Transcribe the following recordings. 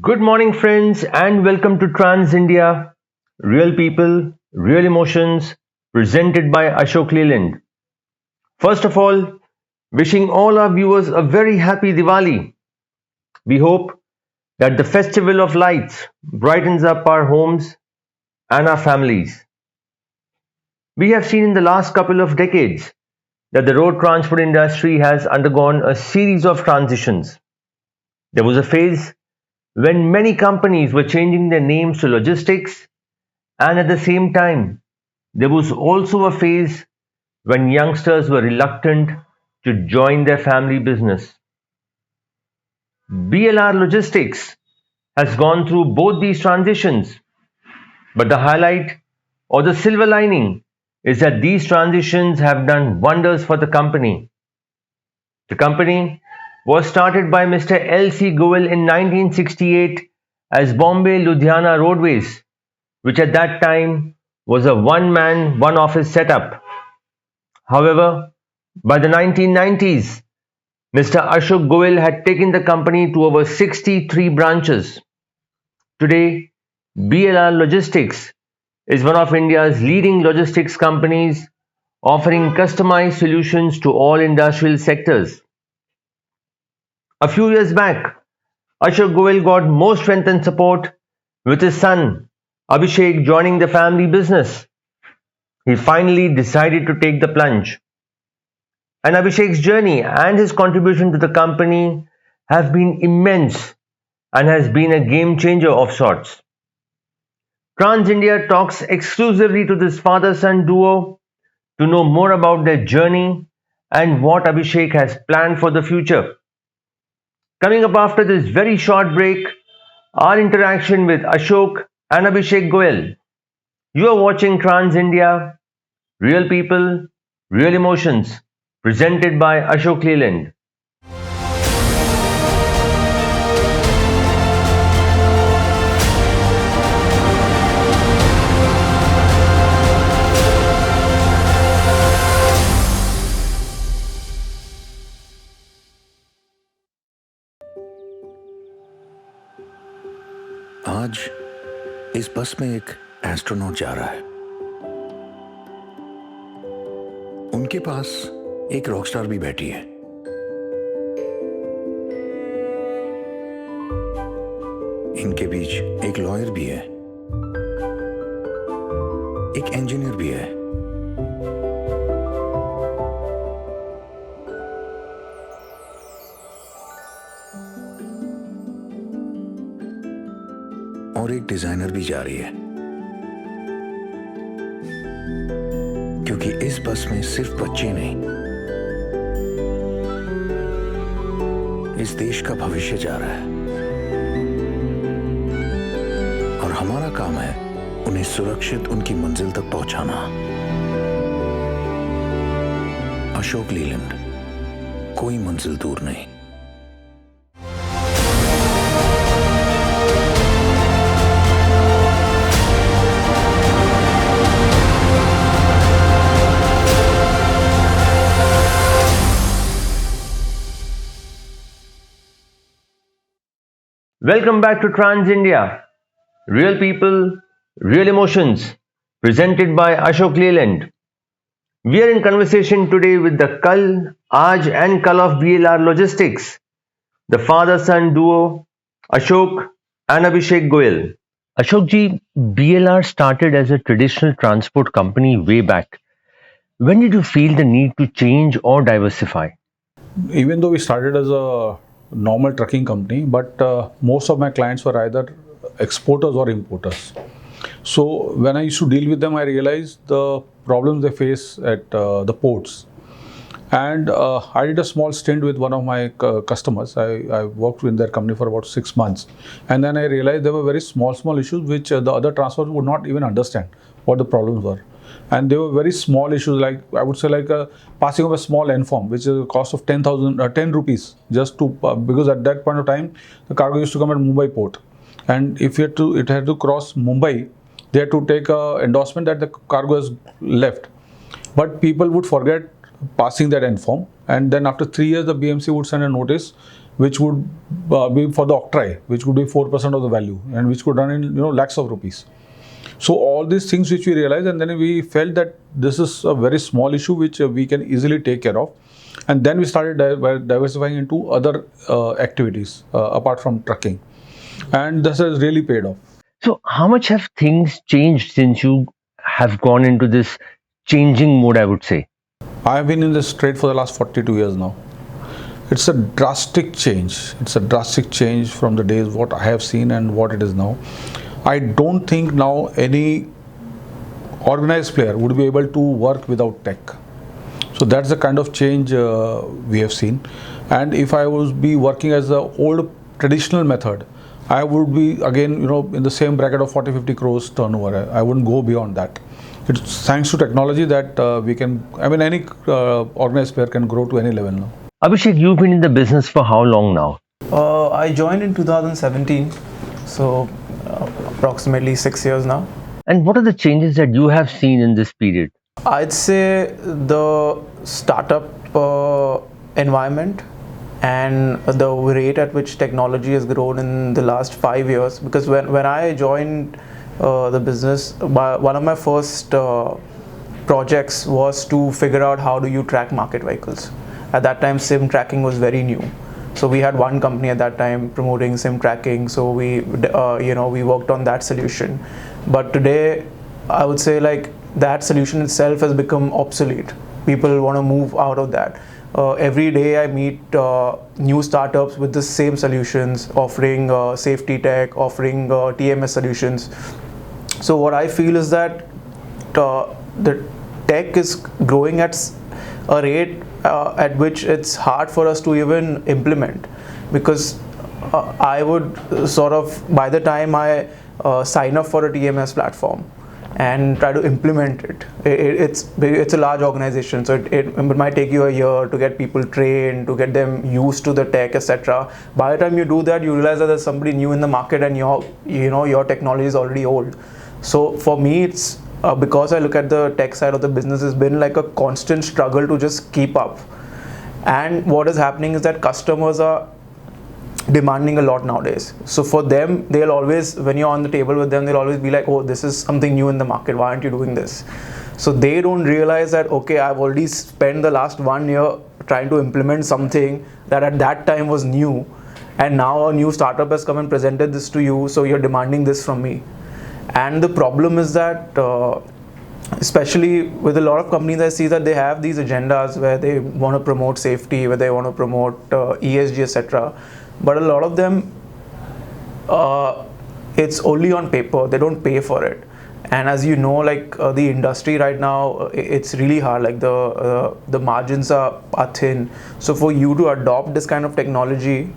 Good morning, friends, and welcome to Trans India Real People, Real Emotions, presented by Ashok Leyland. First of all, wishing all our viewers a very happy Diwali. We hope that the festival of lights brightens up our homes and our families. We have seen in the last couple of decades that the road transport industry has undergone a series of transitions. There was a phase when many companies were changing their names to logistics, and at the same time, there was also a phase when youngsters were reluctant to join their family business. BLR Logistics has gone through both these transitions, but the highlight or the silver lining is that these transitions have done wonders for the company. The company was started by Mr. L.C. Goyal in 1968 as Bombay Ludhiana Roadways, which at that time was a one-man, one-office setup. However, by the 1990s, Mr. Ashok Goyal had taken the company to over 63 branches. Today, BLR Logistics is one of India's leading logistics companies, offering customized solutions to all industrial sectors. A few years back, Ashok Goyal got more strength and support with his son Abhishek joining the family business. He finally decided to take the plunge. And Abhishek's journey and his contribution to the company have been immense and has been a game changer of sorts. Trans India talks exclusively to this father-son duo to know more about their journey and what Abhishek has planned for the future. Coming up after this very short break, our interaction with Ashok and Abhishek Goyal. You are watching Trans India, Real People, Real Emotions, presented by Ashok Leyland. आज इस बस में एक astronaut जा रहा है। उनके पास एक रॉकस्टार भी बैठी है। इनके बीच एक लॉयर भी है, एक इंजीनियर भी है, और एक डिजाइनर भी जा रही है, क्योंकि इस बस में सिर्फ बच्चे नहीं, इस देश का भविष्य जा रहा है और हमारा काम है उन्हें सुरक्षित उनकी मंजिल तक पहुंचाना। अशोक लीलैंड, कोई मंजिल दूर नहीं। Welcome back to Trans India, Real People, Real Emotions, presented by Ashok Leyland. We are in conversation today with the Kal, Aaj and Kal of BLR Logistics, the father-son duo Ashok and Abhishek Goyal. Ashok ji, BLR started as a traditional transport company way back. When did you feel the need to change or diversify? Even though we started as a normal trucking company, but most of my clients were either exporters or importers. So when I used to deal with them, I realized the problems they face at the ports. And I did a small stint with one of my customers. I worked with their company for about 6 months. And then I realized there were very small issues which the other transporters would not even understand what the problems were. And they were very small issues, like I would say, like passing of a small N-form, which is a cost of 10 rupees, just to because at that point of time the cargo used to come at Mumbai port, and if it had to cross Mumbai, they had to take a endorsement that the cargo has left. But people would forget passing that N-form, and then after 3 years the BMC would send a notice which would be for the octroi, which would be 4% of the value, and which could run in lakhs of rupees. So all these things which we realized, and then we felt that this is a very small issue which we can easily take care of, and then we started diversifying into other activities apart from trucking, and this has really paid off. So, how much have things changed since you have gone into this changing mode, I would say? I have been in this trade for the last 42 years now. It's a drastic change. It's a drastic change from the days what I have seen and what it is now. I don't think now any organized player would be able to work without tech. So that's the kind of change we have seen. And if I was be working as the old traditional method, I would be again in the same bracket of 40-50 crores turnover. I wouldn't go beyond that. It's thanks to technology that we can. I mean, any organized player can grow to any level now. Abhishek, you've been in the business for how long now? I joined in 2017, so approximately 6 years now. And what are the changes that you have seen in this period? I'd say the startup environment and the rate at which technology has grown in the last 5 years. Because when I joined the business, one of my first projects was to figure out how do you track market vehicles. At that time, SIM tracking was very new. So we had one company at that time promoting SIM tracking. So we worked on that solution. But today, I would say like that solution itself has become obsolete. People want to move out of that. Every day I meet new startups with the same solutions, offering safety tech, offering TMS solutions. So what I feel is that the tech is growing at a rate at which it's hard for us to even implement, because I would sort of, by the time I sign up for a TMS platform and try to implement it, it's a large organization, so it might take you a year to get people trained, to get them used to the tech, etc. By the time you do that, you realize that there's somebody new in the market and your technology is already old. So for me, it's because I look at the tech side of the business, it's been like a constant struggle to just keep up. And what is happening is that customers are demanding a lot nowadays. So for them, they'll always, when you're on the table with them, they'll always be like, oh, this is something new in the market, why aren't you doing this? So they don't realize that, okay, I've already spent the last 1 year trying to implement something that at that time was new, and now a new startup has come and presented this to you, so you're demanding this from me. And the problem is that especially with a lot of companies, I see that they have these agendas where they want to promote safety, where they want to promote ESG, etc. But a lot of them, it's only on paper. They don't pay for it. And as you know, like the industry right now, it's really hard. Like the margins are thin. So for you to adopt this kind of technology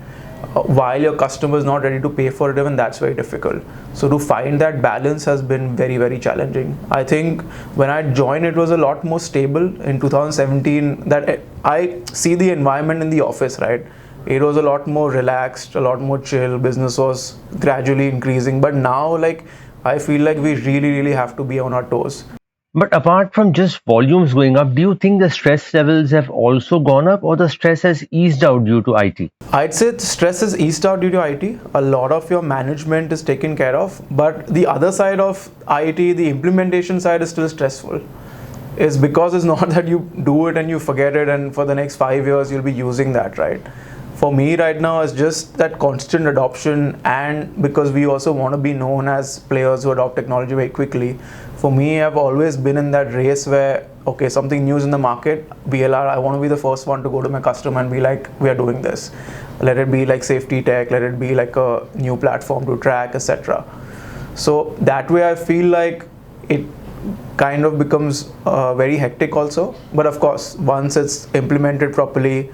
while your customer is not ready to pay for it, even that's very difficult. So to find that balance has been very, very challenging. I think when I joined, it was a lot more stable in 2017. That I see the environment in the office, right? It was a lot more relaxed, a lot more chill. Business was gradually increasing. But now, like, I feel like we really, really have to be on our toes. But apart from just volumes going up, do you think the stress levels have also gone up, or the stress has eased out due to IT? I'd say the stress is eased out due to IT. A lot of your management is taken care of, but the other side of IT, the implementation side, is still stressful. It's because it's not that you do it and you forget it and for the next 5 years you'll be using that, right? For me right now, it's just that constant adoption, and because we also want to be known as players who adopt technology very quickly. For me, I've always been in that race where, okay, something new is in the market, BLR, I want to be the first one to go to my customer and be like, we are doing this. Let it be like safety tech, let it be like a new platform to track, etc. So that way I feel like it kind of becomes very hectic also. But of course, once it's implemented properly,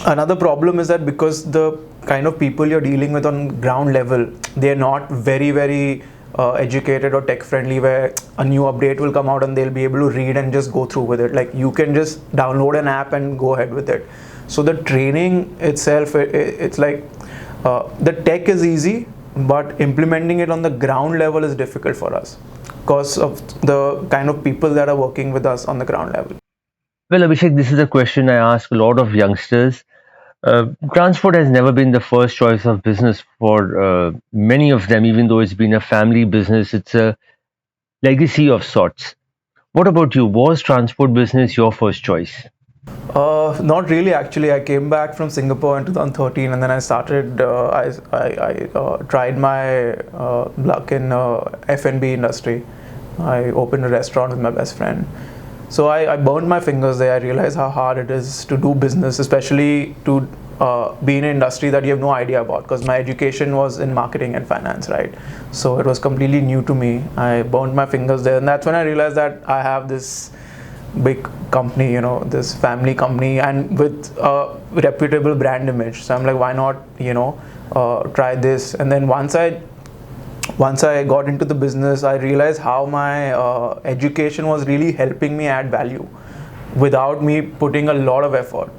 another problem is that because the kind of people you're dealing with on ground level, they're not very, very educated or tech friendly, where a new update will come out and they'll be able to read and just go through with it. Like you can just download an app and go ahead with it. So the training itself, it's like the tech is easy, but implementing it on the ground level is difficult for us because of the kind of people that are working with us on the ground level. Well, Abhishek, this is a question I ask a lot of youngsters. Transport has never been the first choice of business for many of them, even though it's been a family business. It's a legacy of sorts. What about you? Was transport business your first choice? Not really, actually. I came back from Singapore in 2013, and then I started. I tried my luck in F&B industry. I opened a restaurant with my best friend. So I burned my fingers there. I realized how hard it is to do business, especially to be in an industry that you have no idea about. Because my education was in marketing and finance, right? So it was completely new to me. I burned my fingers there, and that's when I realized that I have this big company, this family company, and with a reputable brand image. So I'm like, why not, try this? And then once I got into the business, I realized how my education was really helping me add value without me putting a lot of effort.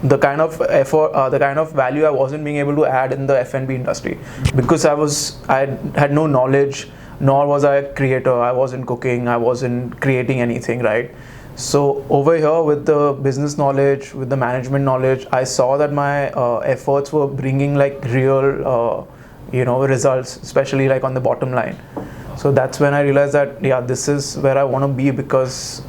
The kind of effort, the kind of value I wasn't being able to add in the F&B industry, because I had no knowledge, nor was I a creator. I wasn't cooking, I wasn't creating anything, right? So over here, with the business knowledge, with the management knowledge, I saw that my efforts were bringing like real results, especially like on the bottom line. So that's when I realized that, yeah, this is where I want to be, because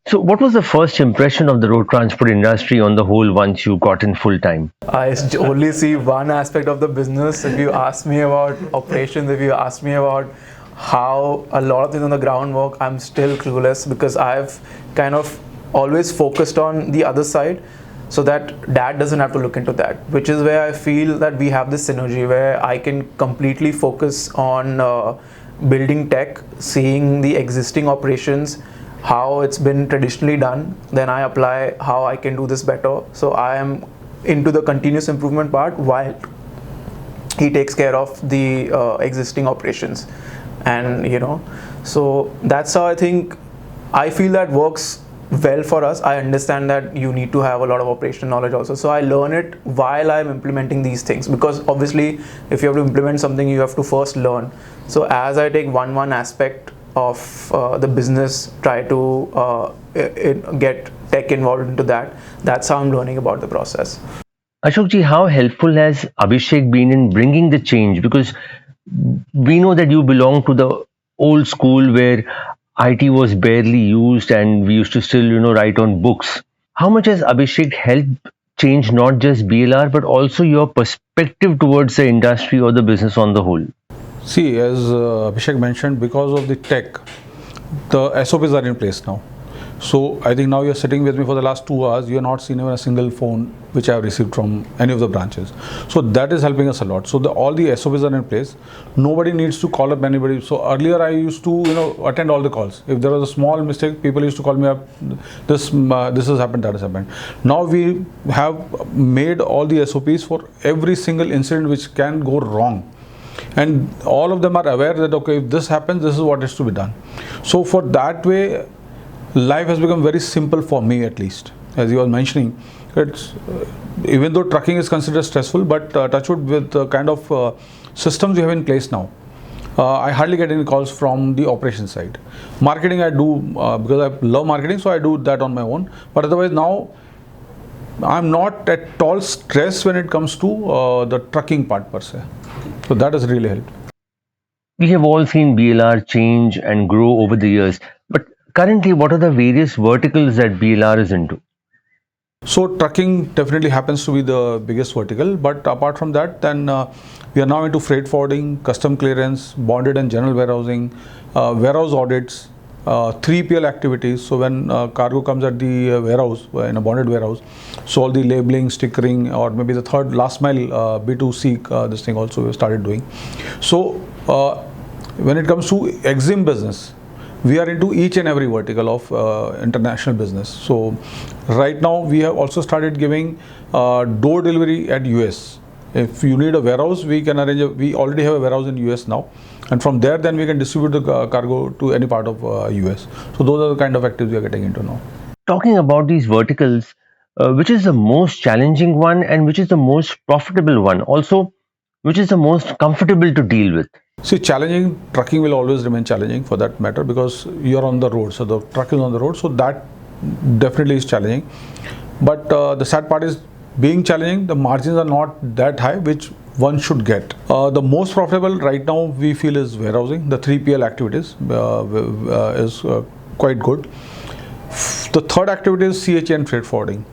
So, what was the first impression of the road transport industry on the whole once you got in full time? I only see one aspect of the business. If you ask me about operations, if you ask me about how a lot of things on the ground work, I'm still clueless, because I've kind of always focused on the other side, so that dad doesn't have to look into that, which is where I feel that we have this synergy where I can completely focus on building tech, seeing the existing operations, how it's been traditionally done, then I apply how I can do this better. So I am into the continuous improvement part while he takes care of the existing operations. And so that's how I feel that works well for us. I understand that you need to have a lot of operational knowledge also, so I learn it while I'm implementing these things, because obviously if you have to implement something, you have to first learn. So as I take one aspect of the business, try to get tech involved into that, that's how I'm learning about the process. Ashokji, how helpful has Abhishek been in bringing the change? Because we know that you belong to the old school where IT was barely used and we used to still, write on books. How much has Abhishek helped change not just BLR but also your perspective towards the industry or the business on the whole? See, as Abhishek mentioned, because of the tech, the SOPs are in place now. So I think now you're sitting with me for the last 2 hours, you are not seen even a single phone which I have received from any of the branches. So that is helping us a lot. So all the SOPs are in place. Nobody needs to call up anybody. So earlier I used to attend all the calls. If there was a small mistake, people used to call me up, this has happened, that has happened. Now we have made all the SOPs for every single incident which can go wrong. And all of them are aware that, okay, if this happens, this is what is to be done. So for that way, life has become very simple for me, at least. As you were mentioning, it's even though trucking is considered stressful, but touchwood, with the kind of systems we have in place now, I hardly get any calls from the operation side. Marketing I do because I love marketing, so I do that on my own. But otherwise now, I'm not at all stressed when it comes to the trucking part per se. So that has really helped. We have all seen BLR change and grow over the years, but currently, what are the various verticals that BLR is into? So trucking definitely happens to be the biggest vertical, but apart from that, then we are now into freight forwarding, custom clearance, bonded and general warehousing, warehouse audits, 3PL activities. So when cargo comes at the warehouse, in a bonded warehouse, so all the labeling, stickering, or maybe the third last mile B2C, this thing also we started doing. So when it comes to EXIM business, we are into each and every vertical of international business. So right now we have also started giving door delivery at US. If you need a warehouse, we can arrange. We already have a warehouse in US now, and from there then we can distribute the cargo to any part of US. So those are the kind of activities we are getting into now. Talking about these verticals, which is the most challenging one and which is the most profitable one? Also, which is the most comfortable to deal with? See, challenging, trucking will always remain challenging for that matter, because you are on the road. So the truck is on the road, so that definitely is challenging. But the sad part is, being challenging, the margins are not that high, which one should get. The most profitable right now we feel is warehousing. The 3PL activities is quite good. The third activity is CHA and freight forwarding.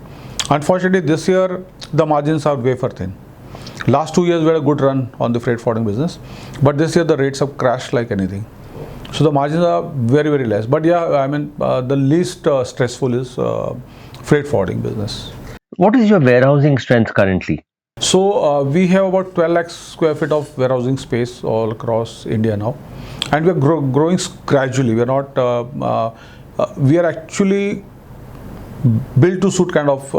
Unfortunately, this year the margins are wafer thin. Last 2 years we had a good run on the freight forwarding business, but this year the rates have crashed like anything. So the margins are very, very less. But yeah, I mean, the least stressful is freight forwarding business. What is your warehousing strength currently? So we have about 12 lakh square feet of warehousing space all across India now, and we are growing gradually. We are not. We are actually build to suit kind of.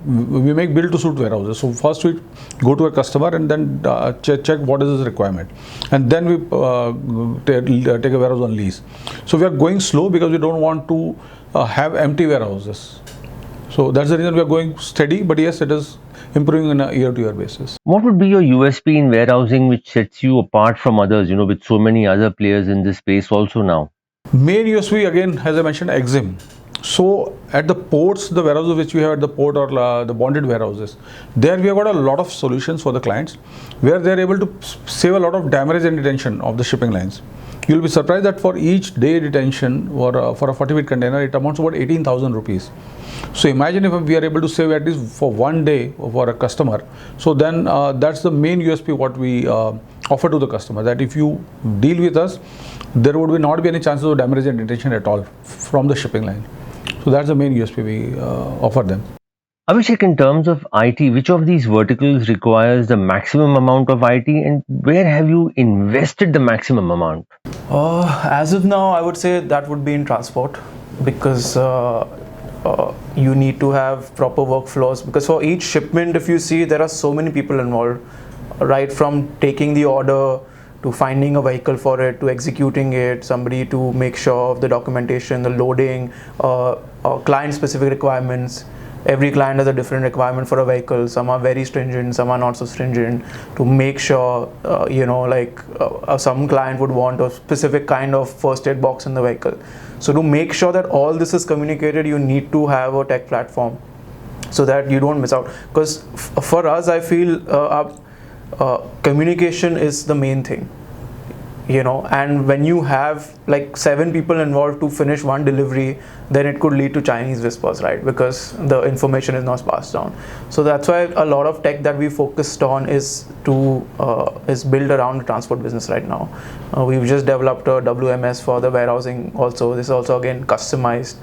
We make build to suit warehouses. So first we go to a customer and then check what is his requirement, and then we take a warehouse on lease. So we are going slow because we don't want to have empty warehouses. So that's the reason we are going steady, but yes, it is improving on a year-to-year basis. What would be your USP in warehousing which sets you apart from others, with so many other players in this space also now? Main USP, again, as I mentioned, EXIM. So at the ports, the warehouses which we have at the port or the bonded warehouses, there we have got a lot of solutions for the clients where they are able to save a lot of damage and detention of the shipping lines. You'll be surprised that for each day detention or for a 40-feet container, it amounts to about 18,000 rupees. So imagine if we are able to save at least for 1 day for a customer. So then that's the main USP what we offer to the customer, that if you deal with us, there would not be any chances of damage and detention at all from the shipping line. So that's the main USP we offer them. Abhishek, in terms of IT, which of these verticals requires the maximum amount of IT, and where have you invested the maximum amount? As of now, I would say that would be in transport, because you need to have proper workflows, because for each shipment, if you see, there are so many people involved, right from taking the order to finding a vehicle for it, to executing it, somebody to make sure of the documentation, the loading, client specific requirements. Every client has a different requirement for a vehicle. Some are very stringent, some are not so stringent. To make sure, some client would want a specific kind of first aid box in the vehicle. So to make sure that all this is communicated, you need to have a tech platform so that you don't miss out. Because for us, I feel communication is the main thing. And when you have like 7 people involved to finish one delivery, then it could lead to Chinese whispers, right? Because the information is not passed down. So that's why a lot of tech that we focused on is built around the transport business right now. We've just developed a WMS for the warehousing also. This is also again customized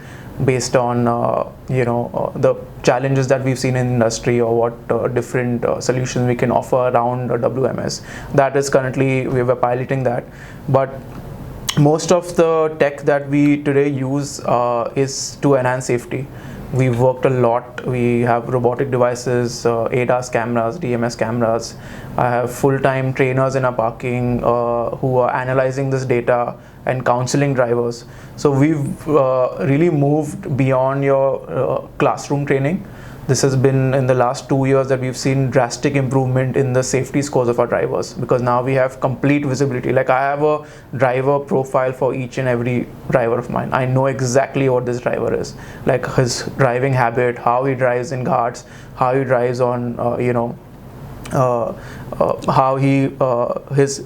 based on the challenges that we've seen in industry, or what different solutions we can offer around WMS. That is currently, we were piloting that, but most of the tech that we today use is to enhance safety. We've worked a lot. We have robotic devices, ADAS cameras, DMS cameras. I have full-time trainers in our parking who are analyzing this data and counseling drivers. So we've really moved beyond your classroom training. This has been in the last 2 years that we've seen drastic improvement in the safety scores of our drivers, because now we have complete visibility. Like, I have a driver profile for each and every driver of mine. I know exactly what this driver is, like his driving habit, how he drives in ghats, how he drives on how he his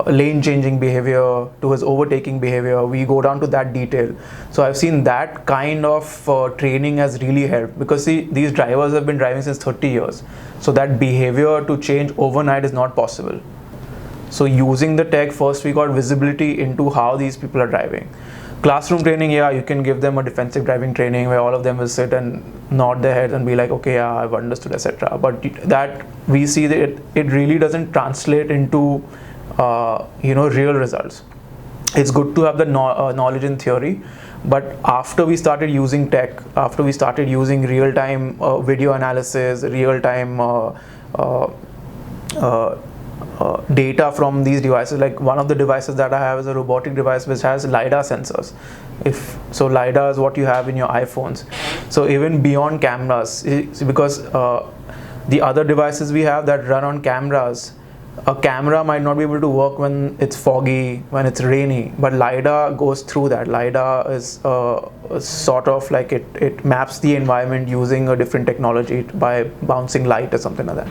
lane changing behavior to his overtaking behavior. We go down to that detail. So I've seen that kind of training has really helped, because see, these drivers have been driving since 30 years. So that behavior to change overnight is not possible. So using the tech, first we got visibility into how these people are driving. Classroom training, yeah, you can give them a defensive driving training where all of them will sit and nod their heads and be like, okay, yeah, I've understood, etc. But that we see that it really doesn't translate into real results. It's good to have the knowledge in theory, but after we started using tech, after we started using real-time video analysis, real-time data from these devices, like one of the devices that I have is a robotic device which has LiDAR sensors. So LiDAR is what you have in your iPhones. So even beyond cameras, because the other devices we have that run on cameras, A camera might not be able to work when it's foggy, when it's rainy, but LiDAR goes through that. LiDAR is sort of like it maps the environment using a different technology by bouncing light or something like that.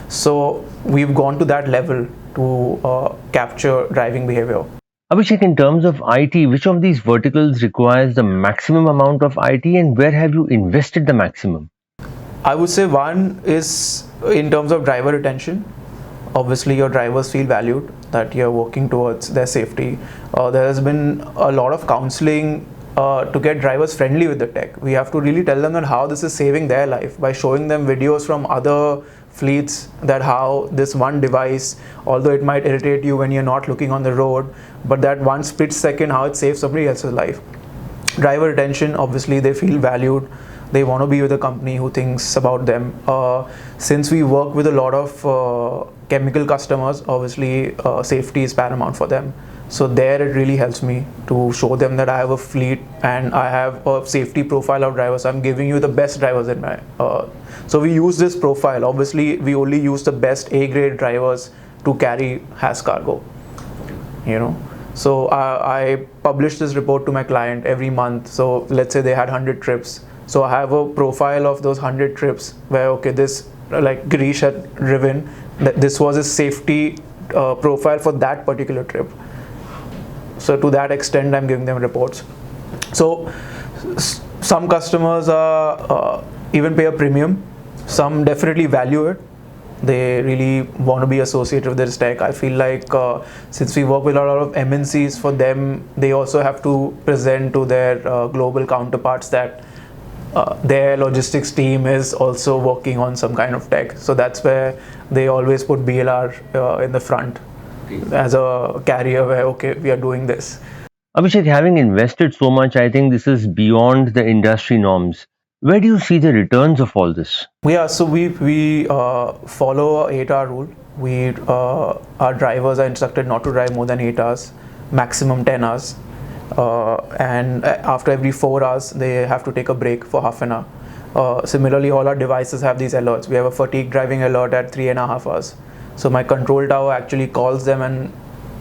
So we've gone to that level to capture driving behavior. Abhishek, in terms of IT, which of these verticals requires the maximum amount of IT and where have you invested the maximum? I would say one is in terms of driver retention. Obviously, your drivers feel valued, that you're working towards their safety. There has been a lot of counseling to get drivers friendly with the tech. We have to really tell them that how this is saving their life by showing them videos from other fleets, that how this one device, although it might irritate you when you're not looking on the road, but that one split second, how it saves somebody else's life. Driver retention, obviously they feel valued. They want to be with a company who thinks about them. Since we work with a lot of chemical customers, obviously safety is paramount for them. So there it really helps me to show them that I have a fleet and I have a safety profile of drivers. I'm giving you the best drivers in my. So we use this profile. Obviously, we only use the best A-grade drivers to carry has cargo. So I publish this report to my client every month. So let's say they had 100 trips. So I have a profile of those 100 trips where, okay, this, like Girish had driven, that this was a safety profile for that particular trip. So to that extent, I'm giving them reports. So some customers even pay a premium. Some definitely value it. They really want to be associated with this tech. I feel like since we work with a lot of MNCs, for them, they also have to present to their global counterparts that their logistics team is also working on some kind of tech. So that's where they always put BLR in the front as a carrier where, okay, we are doing this. Abhishek, having invested so much, I think this is beyond the industry norms. Where do you see the returns of all this? Yeah, so we follow a 8-hour rule. Our drivers are instructed not to drive more than 8 hours, maximum 10 hours. And after every 4 hours, they have to take a break for half an hour. Similarly, all our devices have these alerts. We have a fatigue driving alert at 3.5 hours. So my control tower actually calls them and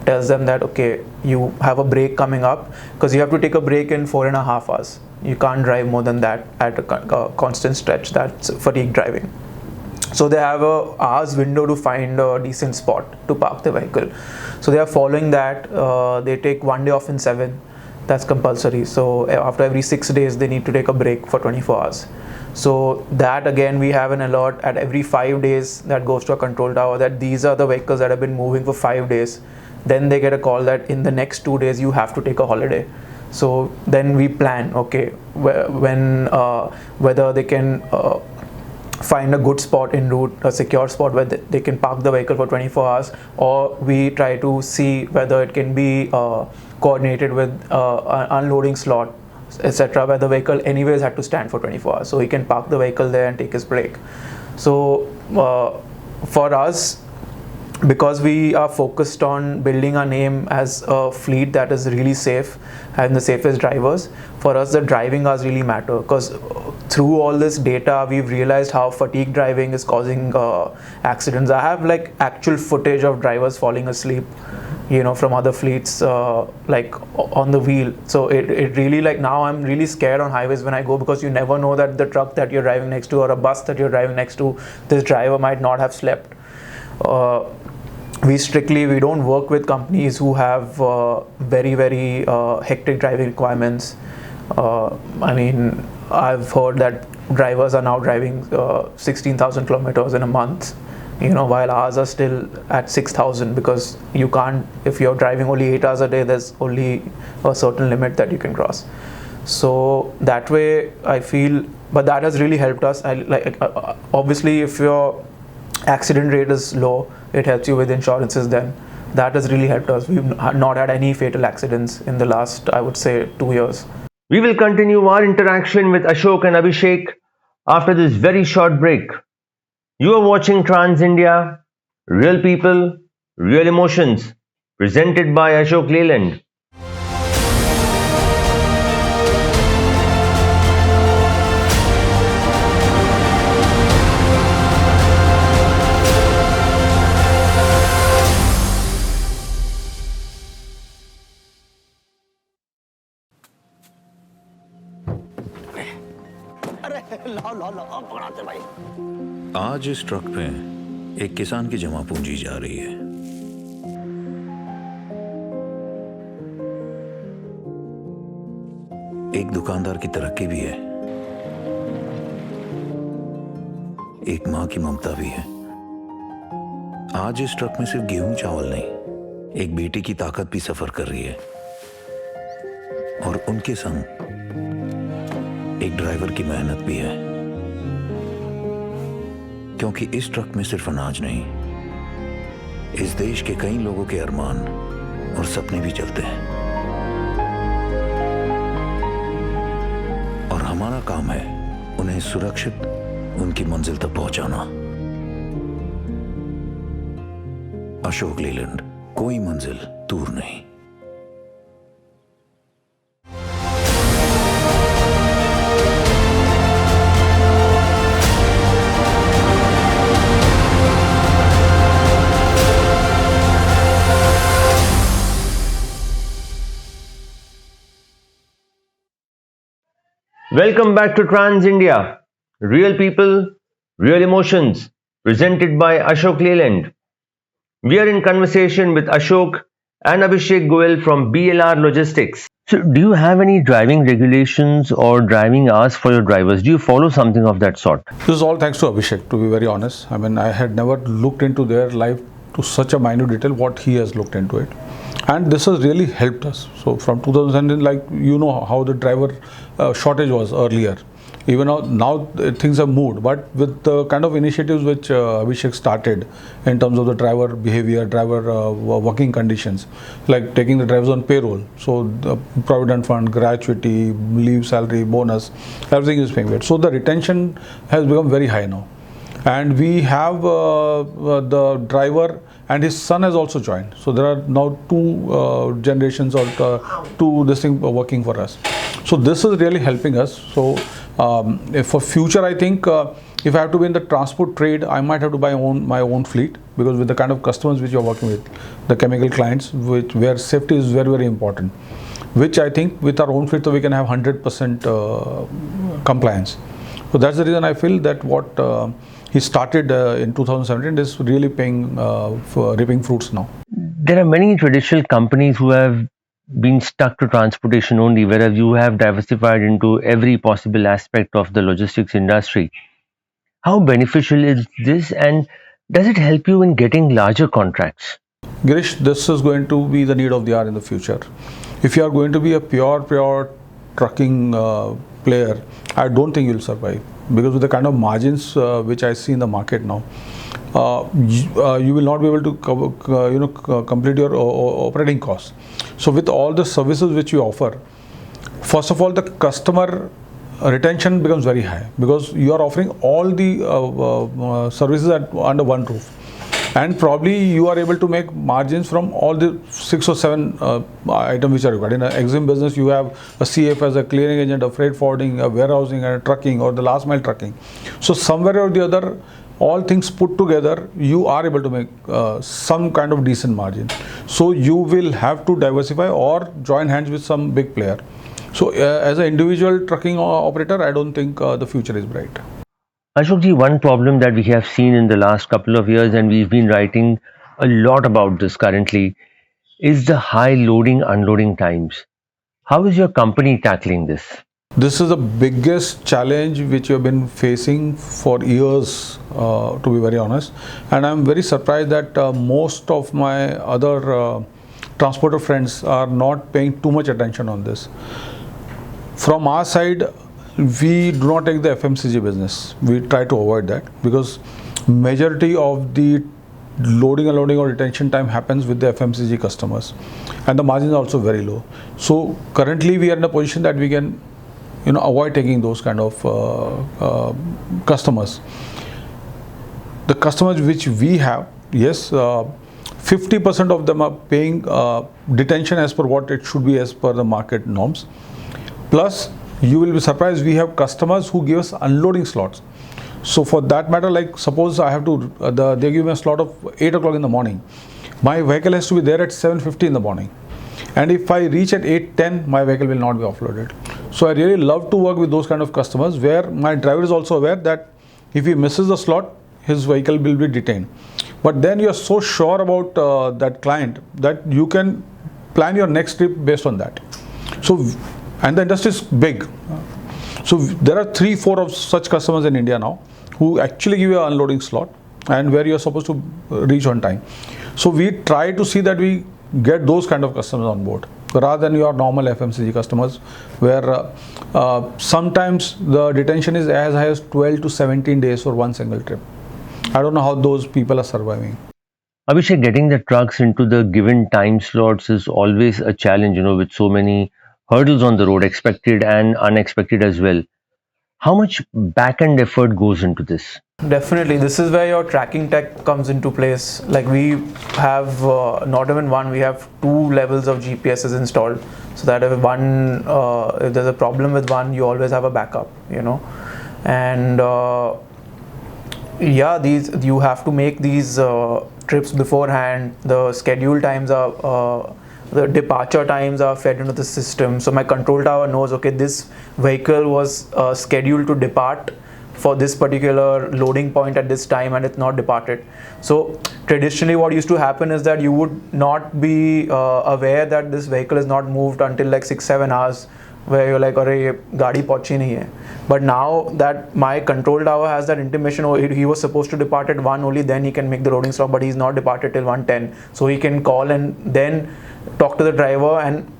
tells them that, okay, you have a break coming up, because you have to take a break in 4.5 hours. You can't drive more than that at a constant stretch. That's fatigue driving. So they have a hours window to find a decent spot to park the vehicle. So they are following that. They take 1 day off in 7. That's compulsory. So after every 6 days, they need to take a break for 24 hours. So that again, we have an alert at every 5 days that goes to a control tower that these are the vehicles that have been moving for 5 days. Then they get a call that in the next 2 days, you have to take a holiday. So then we plan, okay, whether they can find a good spot en route, a secure spot where they can park the vehicle for 24 hours, or we try to see whether it can be coordinated with an unloading slot, etc., where the vehicle anyways had to stand for 24 hours. So he can park the vehicle there and take his break. So for us, because we are focused on building our name as a fleet that is really safe, having the safest drivers, for us the driving hours really matter, because through all this data we've realized how fatigue driving is causing accidents. I have like actual footage of drivers falling asleep, from other fleets, like on the wheel. So it really, like, now I'm really scared on highways when I go, because you never know that the truck that you're driving next to or a bus that you're driving next to, this driver might not have slept. We don't work with companies who have very, very hectic driving requirements. I mean, I've heard that drivers are now driving 16,000 kilometers in a month, while ours are still at 6,000, because you can't, if you're driving only 8 hours a day, there's only a certain limit that you can cross. So that way I feel, but that has really helped us. Obviously, if your accident rate is low, it helps you with insurances. Then that has really helped us. We've not had any fatal accidents in the last, I would say, 2 years. We will continue our interaction with Ashok and Abhishek after this very short break. You are watching Trans India, Real People, Real Emotions, presented by Ashok Leyland. आज इस truck पे एक किसान की जमा पूंजी जा रही है। एक दुकानदार की तरक्की भी है, एक मां की ममता भी है। आज इस ट्रक में सिर्फ गेहूं चावल नहीं, एक बेटी की ताकत भी सफर कर रही है और उनके संग एक ड्राइवर की मेहनत भी है। क्योंकि इस ट्रक में सिर्फ अनाज नहीं, इस देश के कई लोगों के अरमान और सपने भी चलते हैं और हमारा काम है उन्हें सुरक्षित उनकी मंजिल तक पहुंचाना। अशोक लीलैंड, कोई मंजिल दूर नहीं। Welcome back to Trans India. Real people, real emotions, presented by Ashok Leyland. We are in conversation with Ashok and Abhishek Goyal from BLR Logistics. So, do you have any driving regulations or driving hours for your drivers? Do you follow something of that sort? This is all thanks to Abhishek, to be very honest. I mean, I had never looked into their life to such a minute detail what he has looked into it. And this has really helped us. So from 2010, like you know how the driver shortage was earlier. Even now things have moved, but with the kind of initiatives which Abhishek started in terms of the driver behavior, driver working conditions, like taking the drivers on payroll, so the provident fund, gratuity, leave, salary, bonus, everything is paying back. So the retention has become very high now, and we have the driver and his son has also joined. So there are now two generations or two this thing working for us. So this is really helping us. So for future, I think if I have to be in the transport trade, I might have to buy my own fleet, because with the kind of customers which you are working with, the chemical clients, where safety is very, very important, which I think with our own fleet, so we can have 100% compliance. So that's the reason I feel that what he started in 2017 is really reaping fruits now. There are many traditional companies who have been stuck to transportation only, whereas you have diversified into every possible aspect of the logistics industry. How beneficial is this, and does it help you in getting larger contracts? Girish, this is going to be the need of the hour in the future. If you are going to be a pure trucking player, I don't think you'll survive, because with the kind of margins which I see in the market now, you will not be able to complete your operating costs. So with all the services which you offer, first of all, the customer retention becomes very high, because you are offering all the services under one roof, and probably you are able to make margins from all the 6 or 7 items which are required. In an EXIM business, you have a CF as a clearing agent, a freight forwarding, a warehousing, and a trucking, or the last mile trucking. So somewhere or the other, all things put together, you are able to make some kind of decent margin. So you will have to diversify or join hands with some big player. So as an individual trucking operator, I don't think the future is bright. Ashokji, one problem that we have seen in the last couple of years, and we've been writing a lot about this currently, is the high loading unloading times. How is your company tackling this? This is the biggest challenge which you have been facing for years, to be very honest. And I'm very surprised that most of my other transporter friends are not paying too much attention on this. From our side, we do not take the FMCG business. We try to avoid that, because majority of the loading, unloading or retention time happens with the FMCG customers, and the margins are also very low. So currently we are in a position that we can avoid taking those kind of customers. The customers which we have, yes, 50% of them are paying detention as per what it should be as per the market norms. Plus, you will be surprised, we have customers who give us unloading slots. So for that matter, like suppose I have to, they give me a slot of 8 o'clock in the morning. My vehicle has to be there at 7:50 in the morning. And if I reach at 8:10, my vehicle will not be offloaded. So I really love to work with those kind of customers where my driver is also aware that if he misses the slot, his vehicle will be detained. But then you are so sure about that client that you can plan your next trip based on that. So, and the industry is big. So there are 3-4 of such customers in India now who actually give you an unloading slot and where you are supposed to reach on time. So we try to see that we get those kind of customers on board rather than your normal FMCG customers where sometimes the detention is as high as 12 to 17 days for one single trip. I don't know how those people are surviving. Abhishek, getting the trucks into the given time slots is always a challenge, with so many hurdles on the road, expected and unexpected as well. How much back end effort goes into this? Definitely, this is where your tracking tech comes into place. Like we have not even one, we have 2 levels of GPSs installed, so that if there's a problem with one, you always have a backup, and these you have to make these trips beforehand. The schedule times are the departure times are fed into the system, so my control tower knows, okay, this vehicle was scheduled to depart for this particular loading point at this time and it's not departed. So traditionally what used to happen is that you would not be aware that this vehicle is not moved until like 6-7 hours, where you're like, "Arey, ye gaadi pahunchi nahi hai." But now that my control tower has that intimation, he was supposed to depart at 1 only, then he can make the loading stop, but he's not departed till 1:10. So he can call and then talk to the driver and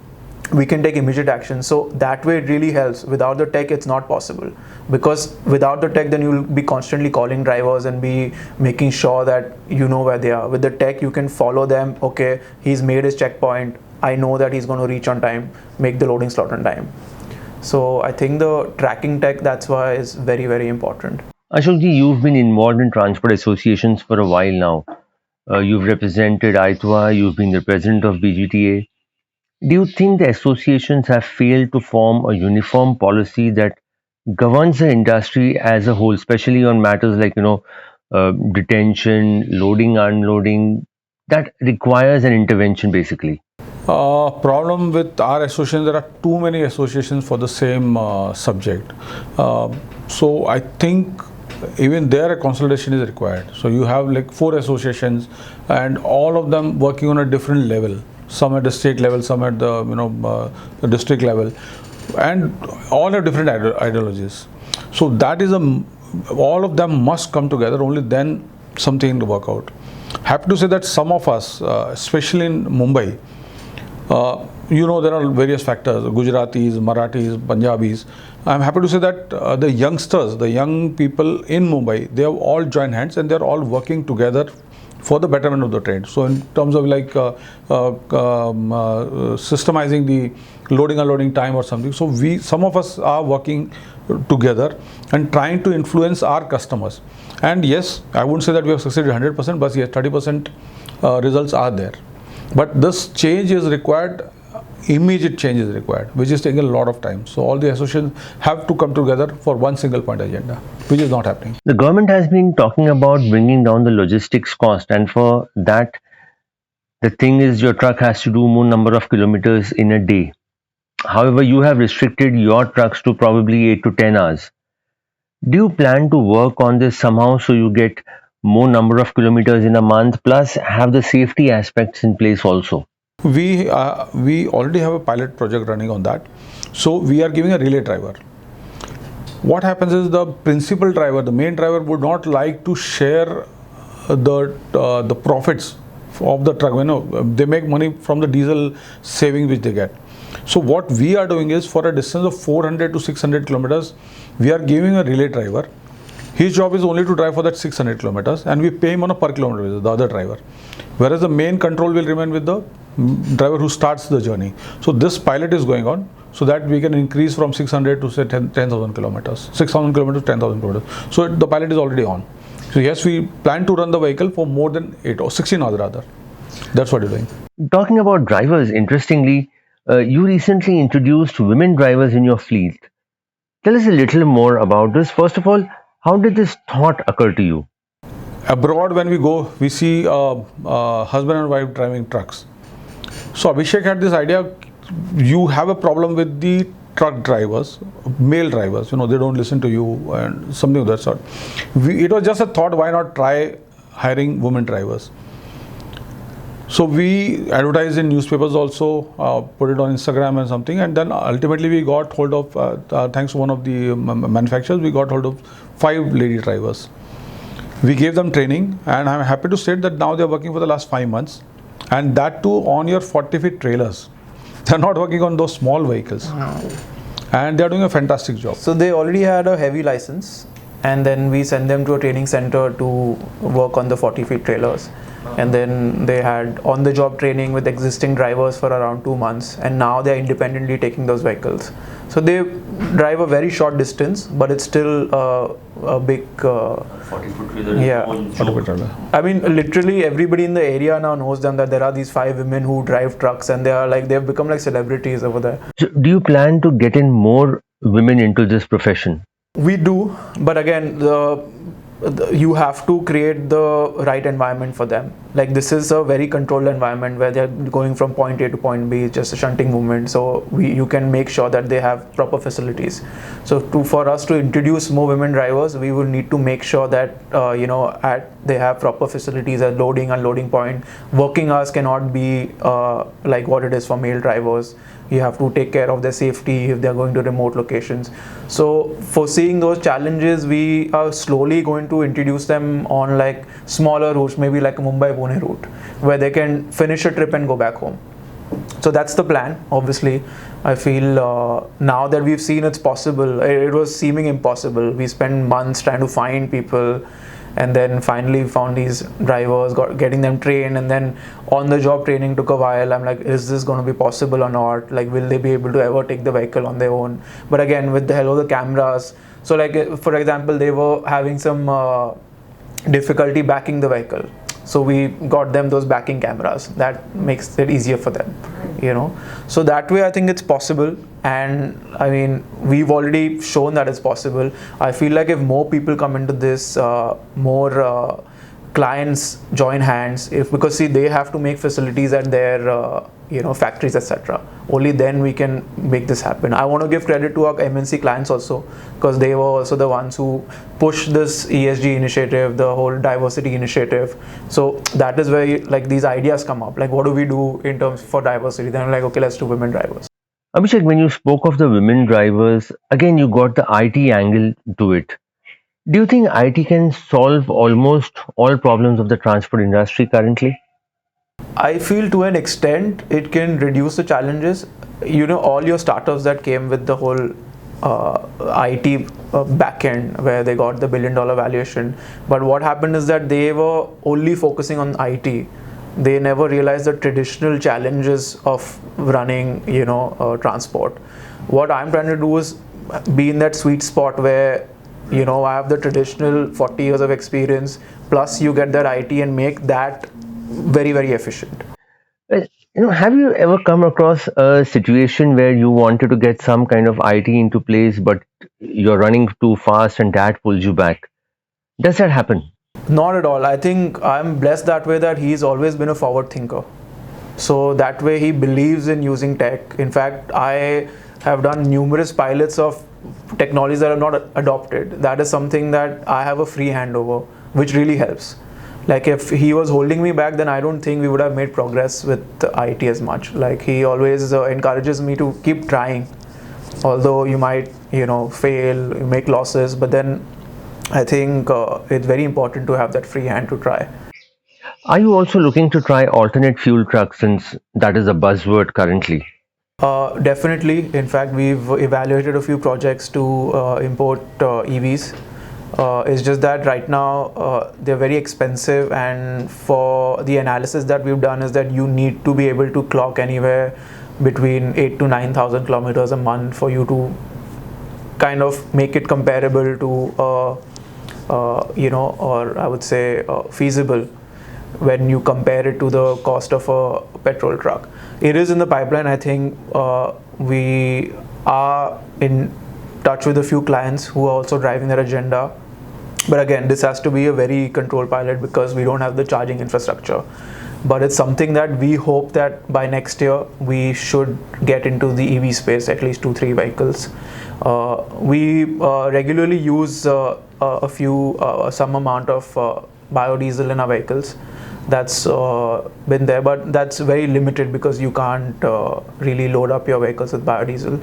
we can take immediate action. So that way it really helps. Without the tech, it's not possible, because without the tech, then you'll be constantly calling drivers and be making sure that you know where they are. With the tech, you can follow them. Okay, he's made his checkpoint. I know that he's going to reach on time, make the loading slot on time. So I think the tracking tech, that's why, is very, very important. Ashokji, you've been involved in transport associations for a while now. You've represented ITWA, you've been the president of BGTA. Do you think the associations have failed to form a uniform policy that governs the industry as a whole, especially on matters like, detention, loading, unloading, that requires an intervention basically? Problem with our association, there are too many associations for the same subject. So I think even there a consolidation is required. So you have like 4 associations and all of them working on a different level. Some at the state level, some at the the district level, and all have different ideologies. So that is all of them must come together. Only then something to work out. Happy to say that some of us, especially in Mumbai, there are various factors: Gujaratis, Marathis, Punjabis. I'm happy to say that the youngsters, the young people in Mumbai, they have all joined hands and they're all working together for the betterment of the trade. So in terms of like systemizing the loading unloading time or something, so some of us are working together and trying to influence our customers. And yes, I wouldn't say that we have succeeded 100%, but yes, 30% results are there. But this change is required, immediate change is required, which is taking a lot of time. So all the associations have to come together for one single point agenda, which is not happening. The government has been talking about bringing down the logistics cost, and for that, the thing is your truck has to do more number of kilometers in a day. However, you have restricted your trucks to probably 8 to 10 hours. Do you plan to work on this somehow so you get more number of kilometers in a month, plus have the safety aspects in place also? We already have a pilot project running on that. So we are giving a relay driver. What happens is the principal driver, the main driver, would not like to share the profits of the truck. They make money from the diesel saving which they get. So what we are doing is, for a distance of 400 to 600 kilometers, we are giving a relay driver. His job is only to drive for that 600 kilometers, and we pay him on a per kilometer basis, the other driver. Whereas the main control will remain with the driver who starts the journey. So this pilot is going on so that we can increase from 600 to say 10,000 kilometers, 6,000 kilometers to 10,000 kilometers. So the pilot is already on. So yes, we plan to run the vehicle for more than 8 or 16 hours rather. That's what we're doing. Talking about drivers, interestingly, you recently introduced women drivers in your fleet. Tell us a little more about this. First of all, how did this thought occur to you? Abroad, when we go, we see husband and wife driving trucks. So Abhishek had this idea: you have a problem with the truck drivers, male drivers, they don't listen to you and something of that sort. It was just a thought, why not try hiring women drivers? So we advertised in newspapers also, put it on Instagram and something, and then ultimately we got hold of, thanks to one of the manufacturers, we got hold of 5 lady drivers. We gave them training, and I'm happy to state that now they're working for the last 5 months, and that too on your 40-feet trailers. They're not working on those small vehicles. And they're doing a fantastic job. So they already had a heavy license, and then we sent them to a training center to work on the 40-feet trailers. And then they had on-the-job training with existing drivers for around 2 months, and now they're independently taking those vehicles. So they drive a very short distance, but it's still a big 40-foot trailer. Yeah. 40-foot trailer. I mean, literally everybody in the area now knows them, that there are these 5 women who drive trucks, and they've become like celebrities over there. So do you plan to get in more women into this profession? We do, but again, you have to create the right environment for them. Like, this is a very controlled environment where they're going from point A to point B, it's just a shunting movement. So you can make sure that they have proper facilities. So for us to introduce more women drivers, we will need to make sure that they have proper facilities at loading, unloading point. Working hours cannot be like what it is for male drivers. You have to take care of their safety if they're going to remote locations. So foreseeing those challenges, we are slowly going to introduce them on like smaller routes, maybe like a Mumbai-Pune route, where they can finish a trip and go back home. So that's the plan. Obviously, I feel now that we've seen it's possible, it was seeming impossible. We spent months trying to find people, and then finally found these drivers, getting them trained, and then on-the-job training took a while. I'm like, is this going to be possible or not? Like, will they be able to ever take the vehicle on their own? But again, with the help of the cameras, so like for example, they were having some difficulty backing the vehicle. So we got them those backing cameras. That makes it easier for them, So that way, I think it's possible. And I mean, we've already shown that it's possible. I feel like if more people come into this, more clients join hands, because see, they have to make facilities at their factories, etc. Only then we can make this happen. I want to give credit to our MNC clients also, because they were also the ones who pushed this ESG initiative, the whole diversity initiative. So that is where like these ideas come up. Like, what do we do in terms for diversity? Then I'm like, okay, let's do women drivers. Abhishek, when you spoke of the women drivers, again you got the IT angle to it. Do you think IT can solve almost all problems of the transport industry currently? I feel to an extent it can reduce the challenges. All your startups that came with the whole IT backend, where they got the $1 billion valuation, but what happened is that they were only focusing on IT. They never realized the traditional challenges of running, transport. What I'm trying to do is be in that sweet spot where, I have the traditional 40 years of experience, plus you get that IT and make that very, very efficient. Have you ever come across a situation where you wanted to get some kind of IT into place, but you're running too fast and that pulls you back? Does that happen? Not at all. I think I'm blessed that way, that he's always been a forward thinker. So that way he believes in using tech. In fact, I have done numerous pilots of technologies that are not adopted. That is something that I have a free hand over, which really helps. Like, if he was holding me back, then I don't think we would have made progress with IT as much. Like, he always encourages me to keep trying, although you might, fail, you make losses, but then I think it's very important to have that free hand to try. Are you also looking to try alternate fuel trucks, since that is a buzzword currently? Definitely. In fact, we've evaluated a few projects to import EVs. It's just that right now they're very expensive, and for the analysis that we've done is that you need to be able to clock anywhere between 8,000 to 9,000 kilometers a month for you to kind of make it comparable to or I would say feasible when you compare it to the cost of a petrol truck. It is in the pipeline. I think we are in touch with a few clients who are also driving their agenda. But again, this has to be a very controlled pilot, because we don't have the charging infrastructure. but it's something that we hope that by next year we should get into the EV space, at least 2-3 vehicles. We regularly use some amount of biodiesel in our vehicles. That's been there, but that's very limited because you can't really load up your vehicles with biodiesel.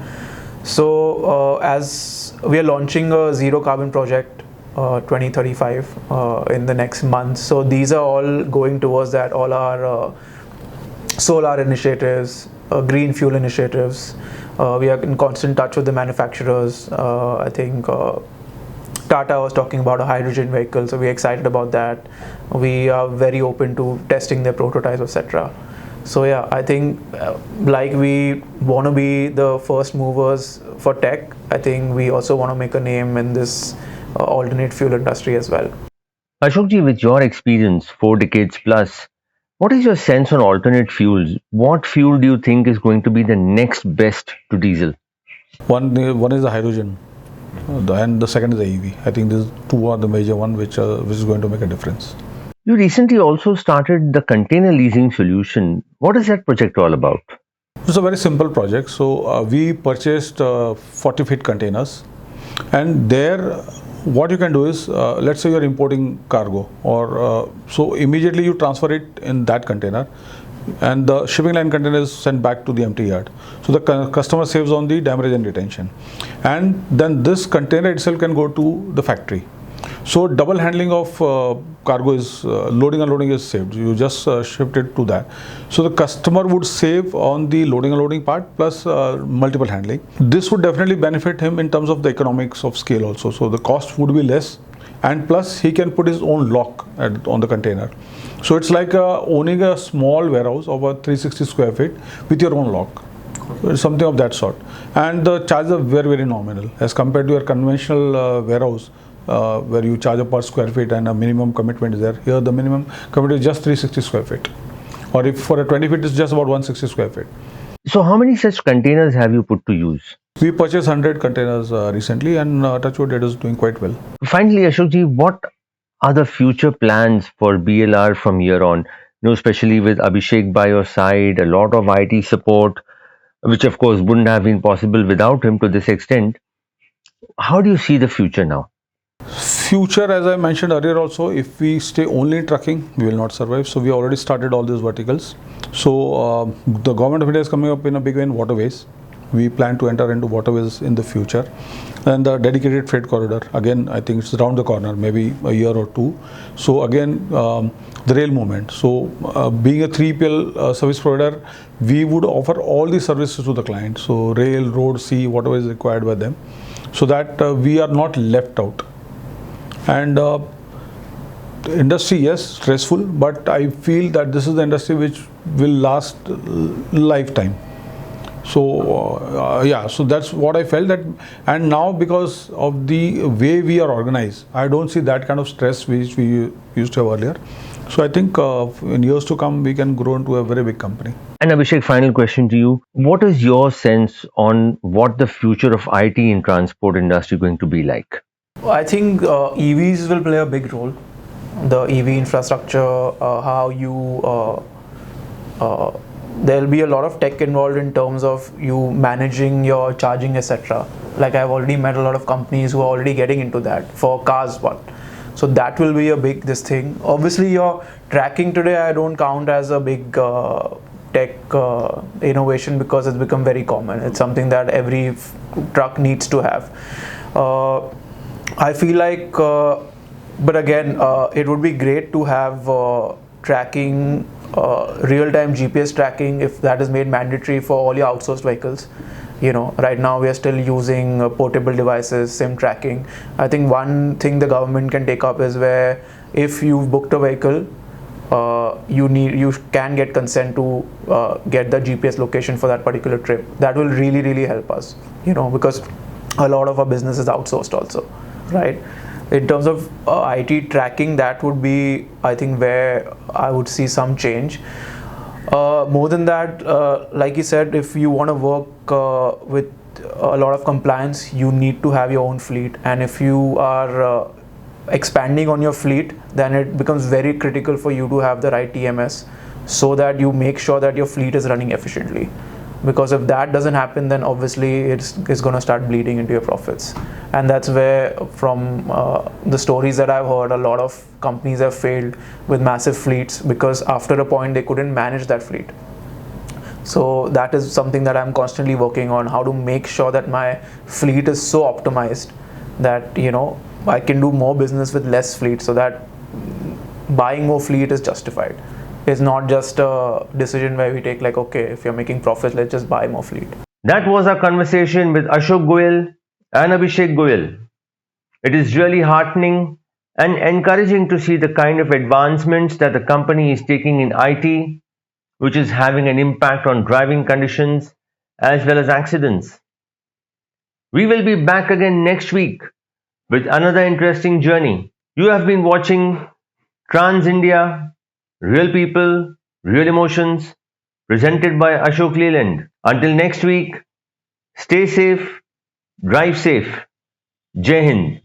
So as we are launching a zero carbon project 2035 in the next month, so these are all going towards that. All our solar initiatives, green fuel initiatives. We are in constant touch with the manufacturers. I think Tata was talking about a hydrogen vehicle, so we're excited about that. We are very open to testing their prototypes, etc. So yeah, I think like we want to be the first movers for tech, I think we also want to make a name in this alternate fuel industry as well. Ashokji, with your experience, 4 decades plus, what is your sense on alternate fuels? What fuel do you think is going to be the next best to diesel? One is the hydrogen, and the second is the EV. I think these two are the major one which is going to make a difference. You recently also started the container leasing solution. What is that project all about? It's a very simple project. So we purchased 40 feet containers, and there what you can do is, let's say you're importing cargo, or so immediately you transfer it in that container, and the shipping line container is sent back to the empty yard. So the customer saves on the damage and retention, and then this container itself can go to the factory. So double handling of cargo is loading and unloading is saved. You just shift it to that. So the customer would save on the loading and unloading part plus multiple handling. This would definitely benefit him in terms of the economics of scale also. So the cost would be less, and plus he can put his own lock on the container. So it's like owning a small warehouse of a 360 square feet with your own lock. It's something of that sort. And the charges are very, very nominal as compared to your conventional warehouse. Where you charge a per square feet and a minimum commitment is there. Here the minimum commitment is just 360 square feet, or if for a 20 feet it's just about 160 square feet. So how many such containers have you put to use? We purchased 100 containers recently, and touchwood, it is doing quite well. Finally, Ashokji, what are the future plans for BLR from here on? Especially with Abhishek by your side, a lot of IT support, which of course wouldn't have been possible without him to this extent. How do you see the future now? Future, as I mentioned earlier also, if we stay only in trucking, we will not survive. So we already started all these verticals. So the government of India is coming up in a big way in waterways. We plan to enter into waterways in the future. And the dedicated freight corridor, again, I think it's around the corner, maybe a year or two. So again, the rail movement. So being a 3PL service provider, we would offer all the services to the client. So rail, road, sea, whatever is required by them, so that we are not left out. And the industry, yes, stressful, but I feel that this is the industry which will last lifetime. So yeah, so that's what I felt that. And now because of the way we are organized, I don't see that kind of stress which we used to have earlier. So I think in years to come, we can grow into a very big company. And Abhishek, final question to you. What is your sense on what the future of IT in transport industry going to be like? I think EVs will play a big role. The EV infrastructure, how you there'll be a lot of tech involved in terms of you managing your charging, etc. Like I've already met a lot of companies who are already getting into that for cars. So that will be a big thing. Obviously, your tracking today I don't count as a big tech innovation because it's become very common. It's something that every truck needs to have. I feel like, but again, it would be great to have tracking, real-time GPS tracking, if that is made mandatory for all your outsourced vehicles. Right now we are still using portable devices, SIM tracking. I think one thing the government can take up is where if you've booked a vehicle, you can get consent to get the GPS location for that particular trip. That will really, really help us, because a lot of our business is outsourced also, right? In terms of IT tracking, that would be, I think, where I would see some change. More than that, like you said, if you want to work with a lot of compliance, you need to have your own fleet. And if you are expanding on your fleet, then it becomes very critical for you to have the right TMS, so that you make sure that your fleet is running efficiently. Because if that doesn't happen, then obviously it's going to start bleeding into your profits. And that's where, from the stories that I've heard, a lot of companies have failed with massive fleets because after a point they couldn't manage that fleet. So that is something that I'm constantly working on, how to make sure that my fleet is so optimized that, you know, I can do more business with less fleet, so that buying more fleet is justified. It's not just a decision where we take like, okay, if you're making profits, let's just buy more fleet. That was our conversation with Ashok Goyal and Abhishek Goyal. It is really heartening and encouraging to see the kind of advancements that the company is taking in IT, which is having an impact on driving conditions as well as accidents. We will be back again next week with another interesting journey. You have been watching Trans India, Real People, Real Emotions, presented by Ashok Leyland. Until next week, stay safe, drive safe. Jai Hind.